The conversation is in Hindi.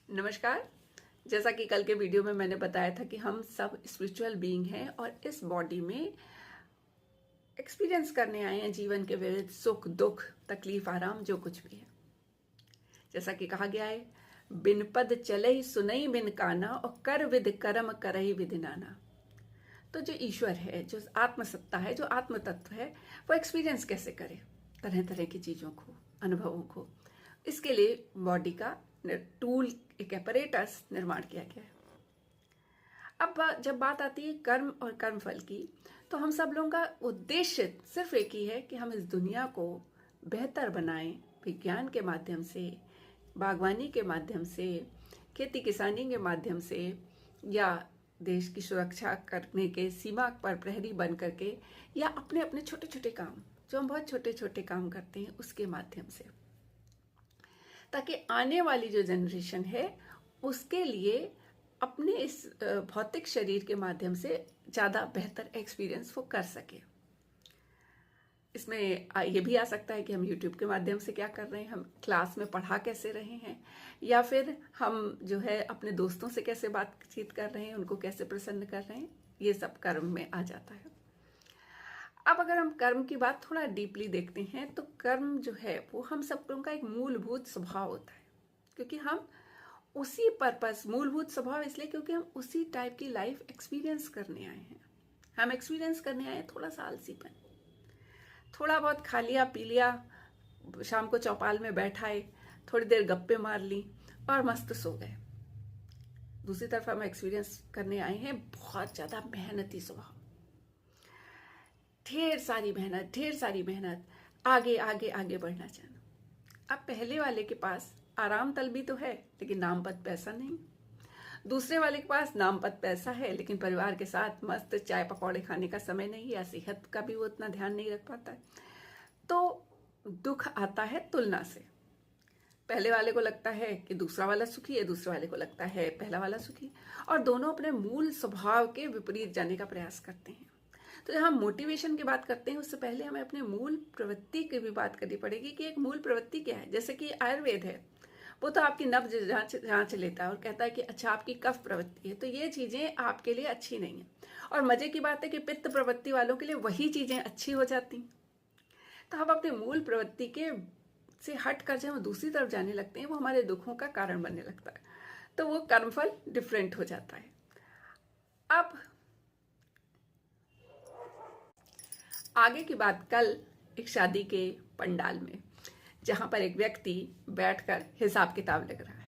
नमस्कार। जैसा कि कल के वीडियो में मैंने बताया था कि हम सब स्पिरिचुअल बीइंग हैं और इस बॉडी में एक्सपीरियंस करने आए हैं जीवन के विविध सुख दुख तकलीफ आराम जो कुछ भी है। जैसा कि कहा गया है, बिन पद चले सुनई बिन काना और कर विद कर्म करई विद नाना। तो जो ईश्वर है, जो आत्मसत्ता है, जो आत्म तत्व है, वो एक्सपीरियंस कैसे करे तरह तरह की चीज़ों को, अनुभवों को। इसके लिए बॉडी का टूल, एक एपरेटस निर्माण किया गया है। अब जब बात आती है कर्म और कर्मफल की, तो हम सब लोगों का उद्देश्य सिर्फ एक ही है कि हम इस दुनिया को बेहतर बनाएं, विज्ञान के माध्यम से, बागवानी के माध्यम से, खेती किसानी के माध्यम से, या देश की सुरक्षा करने के सीमा पर प्रहरी बन करके, या अपने अपने छोटे छोटे काम जो हम बहुत छोटे छोटे काम करते हैं उसके माध्यम से, ताकि आने वाली जो जनरेशन है उसके लिए अपने इस भौतिक शरीर के माध्यम से ज़्यादा बेहतर एक्सपीरियंस वो कर सके। इसमें ये भी आ सकता है कि हम YouTube के माध्यम से क्या कर रहे हैं, हम क्लास में पढ़ा कैसे रहे हैं, या फिर हम जो है अपने दोस्तों से कैसे बातचीत कर रहे हैं, उनको कैसे प्रसन्न कर रहे हैं। ये सब कर्म में आ जाता है। अब अगर हम कर्म की बात थोड़ा डीपली देखते हैं, तो कर्म जो है वो हम सब लोगों का एक मूलभूत स्वभाव होता है, क्योंकि हम उसी पर्पस, मूलभूत स्वभाव इसलिए क्योंकि हम उसी टाइप की लाइफ एक्सपीरियंस करने आए हैं। हम एक्सपीरियंस करने आए हैं थोड़ा सा आलसीपन, थोड़ा बहुत खा लिया पी लिया, शाम को चौपाल में बैठाए, थोड़ी देर गप्पे मार ली और मस्त सो गए। दूसरी तरफ हम एक्सपीरियंस करने आए हैं बहुत ज़्यादा मेहनती स्वभाव, ढेर सारी मेहनत, आगे आगे आगे बढ़ना चाहना। अब पहले वाले के पास आराम तलबी तो है लेकिन नाम पद पैसा नहीं, दूसरे वाले के पास नाम पद पैसा है लेकिन परिवार के साथ मस्त चाय पकौड़े खाने का समय नहीं, या सेहत का भी वो इतना ध्यान नहीं रख पाता है। तो दुख आता है तुलना से। पहले वाले को लगता है कि दूसरा वाला सुखी है, दूसरे वाले को लगता है पहला वाला सुखी, और दोनों अपने मूल स्वभाव के विपरीत जाने का प्रयास करते हैं। तो जब हम मोटिवेशन की बात करते हैं, उससे पहले हमें अपने मूल प्रवृत्ति की भी बात करनी पड़ेगी कि एक मूल प्रवृत्ति क्या है। जैसे कि आयुर्वेद है, वो तो आपकी नब्ज जांच लेता है और कहता है कि अच्छा आपकी कफ प्रवृत्ति है, तो ये चीज़ें आपके लिए अच्छी नहीं है। और मजे की बात है कि पित्त प्रवृत्ति वालों के लिए वही चीज़ें अच्छी हो जाती। तो हम अपने मूल प्रवृत्ति के से हट कर जब हम दूसरी तरफ जाने लगते हैं, वो हमारे दुखों का कारण बनने लगता है। तो वो कर्मफल डिफरेंट हो जाता है। अब आगे की बात कल एक शादी के पंडाल में, जहां पर एक व्यक्ति बैठकर हिसाब किताब लग रहा है।